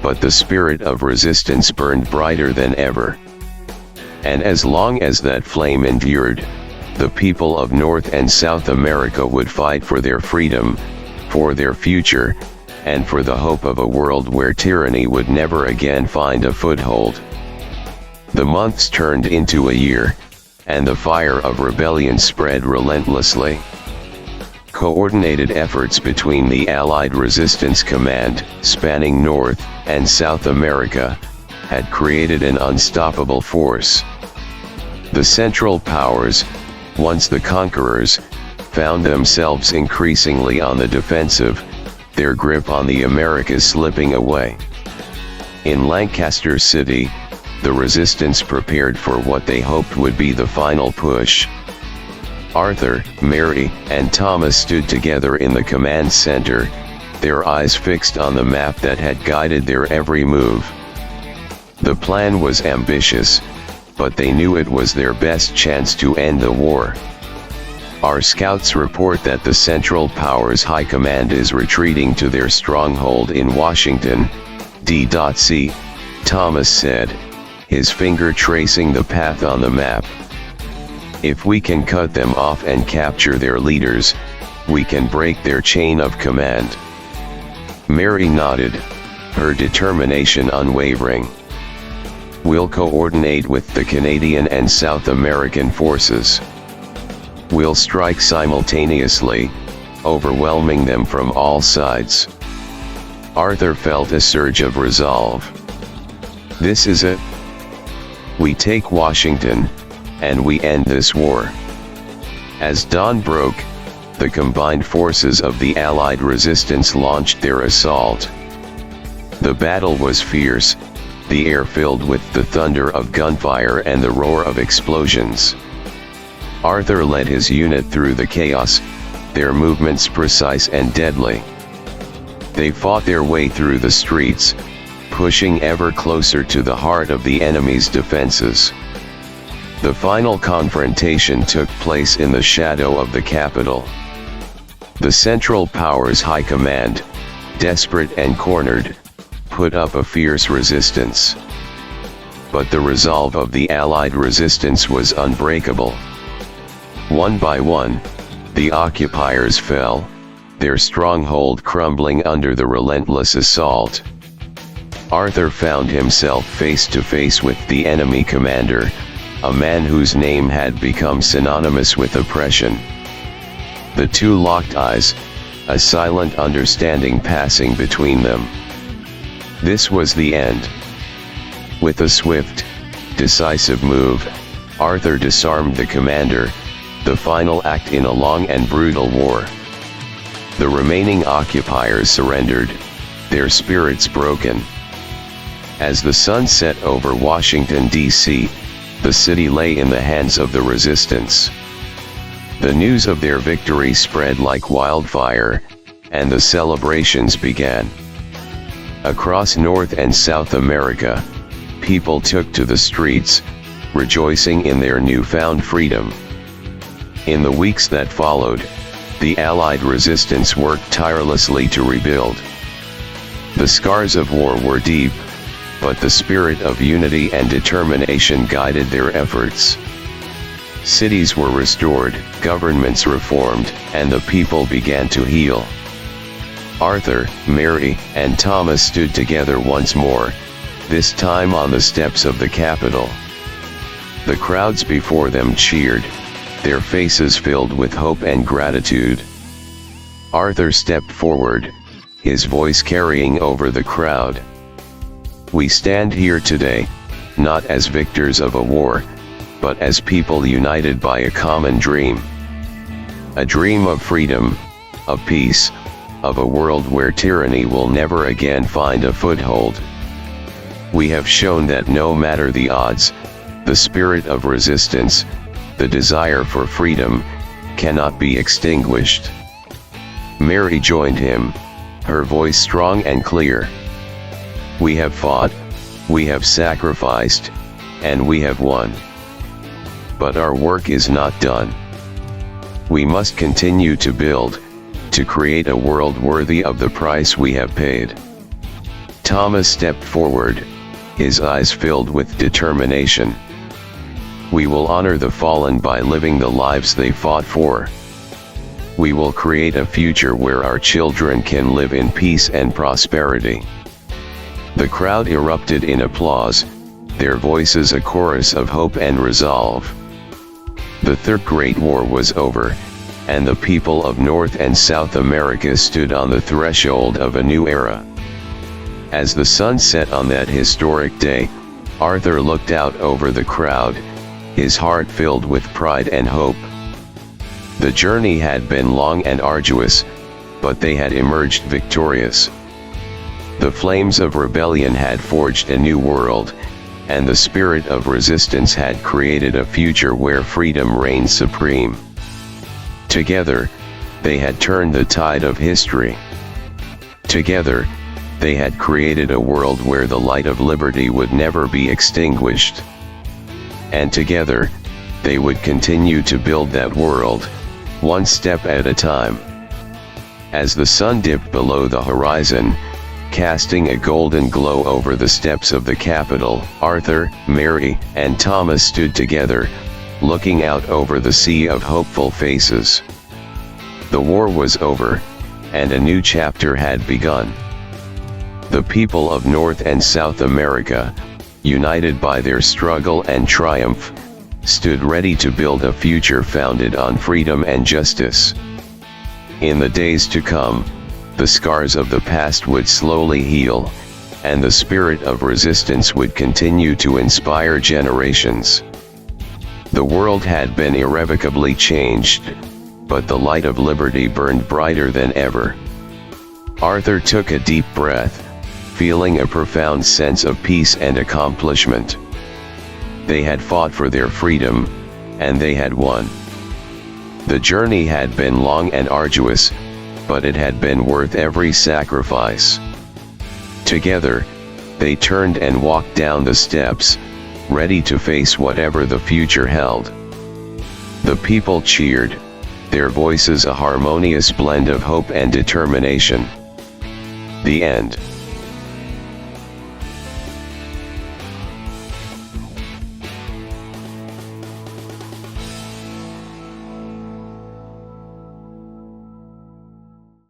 but the spirit of resistance burned brighter than ever. And as long as that flame endured, the people of North and South America would fight for their freedom, for their future, and for the hope of a world where tyranny would never again find a foothold. The months turned into a year, and the fire of rebellion spread relentlessly. Coordinated efforts between the Allied Resistance Command, spanning North and South America, had created an unstoppable force. The Central Powers, once the conquerors, found themselves increasingly on the defensive, their grip on the Americas slipping away. In Lancaster City, the resistance prepared for what they hoped would be the final push. Arthur, Mary, and Thomas stood together in the command center, their eyes fixed on the map that had guided their every move. The plan was ambitious, but they knew it was their best chance to end the war. "Our scouts report that the Central Powers High Command is retreating to their stronghold in Washington, D.C., Thomas said, his finger tracing the path on the map. "If we can cut them off and capture their leaders, we can break their chain of command." Mary nodded, her determination unwavering. "We'll coordinate with the Canadian and South American forces. We'll strike simultaneously, overwhelming them from all sides." Arthur felt a surge of resolve. "This is it. We take Washington, and we end this war." As dawn broke, the combined forces of the Allied resistance launched their assault. The battle was fierce, the air filled with the thunder of gunfire and the roar of explosions. Arthur led his unit through the chaos, their movements precise and deadly. They fought their way through the streets, pushing ever closer to the heart of the enemy's defenses. The final confrontation took place in the shadow of the Capitol. The Central Powers High Command, desperate and cornered, put up a fierce resistance. But the resolve of the Allied resistance was unbreakable. One by one, the occupiers fell, their stronghold crumbling under the relentless assault. Arthur found himself face to face with the enemy commander, a man whose name had become synonymous with oppression. The two locked eyes, a silent understanding passing between them. This was the end. With a swift, decisive move, Arthur disarmed the commander, the final act in a long and brutal war. The remaining occupiers surrendered, their spirits broken. As the sun set over Washington, D.C., the city lay in the hands of the resistance. The news of their victory spread like wildfire, and the celebrations began. Across North and South America, people took to the streets, rejoicing in their newfound freedom. In the weeks that followed, the Allied resistance worked tirelessly to rebuild. The scars of war were deep, but the spirit of unity and determination guided their efforts. Cities were restored, governments reformed, and the people began to heal. Arthur, Mary, and Thomas stood together once more, this time on the steps of the Capitol. The crowds before them cheered, their faces filled with hope and gratitude. Arthur stepped forward, his voice carrying over the crowd. "We stand here today, not as victors of a war, but as people united by a common dream. A dream of freedom, of peace, of a world where tyranny will never again find a foothold. We have shown that no matter the odds, the spirit of resistance, the desire for freedom, cannot be extinguished." Mary joined him, her voice strong and clear. "We have fought, we have sacrificed, and we have won. But our work is not done. We must continue to build, to create a world worthy of the price we have paid." Thomas stepped forward, his eyes filled with determination. "We will honor the fallen by living the lives they fought for. We will create a future where our children can live in peace and prosperity." The crowd erupted in applause, their voices a chorus of hope and resolve. The Third Great War was over, and the people of North and South America stood on the threshold of a new era. As the sun set on that historic day, Arthur looked out over the crowd, his heart filled with pride and hope. The journey had been long and arduous, but they had emerged victorious. The flames of rebellion had forged a new world, and the spirit of resistance had created a future where freedom reigned supreme. Together, they had turned the tide of history. Together, they had created a world where the light of liberty would never be extinguished. And together, they would continue to build that world, one step at a time. As the sun dipped below the horizon, casting a golden glow over the steps of the Capitol, Arthur, Mary, and Thomas stood together, looking out over the sea of hopeful faces. The war was over, and a new chapter had begun. The people of North and South America, united by their struggle and triumph, stood ready to build a future founded on freedom and justice. In the days to come, the scars of the past would slowly heal, and the spirit of resistance would continue to inspire generations. The world had been irrevocably changed, but the light of liberty burned brighter than ever. Arthur took a deep breath, feeling a profound sense of peace and accomplishment. They had fought for their freedom, and they had won. The journey had been long and arduous, but it had been worth every sacrifice. Together, they turned and walked down the steps, ready to face whatever the future held. The people cheered, their voices a harmonious blend of hope and determination. The end.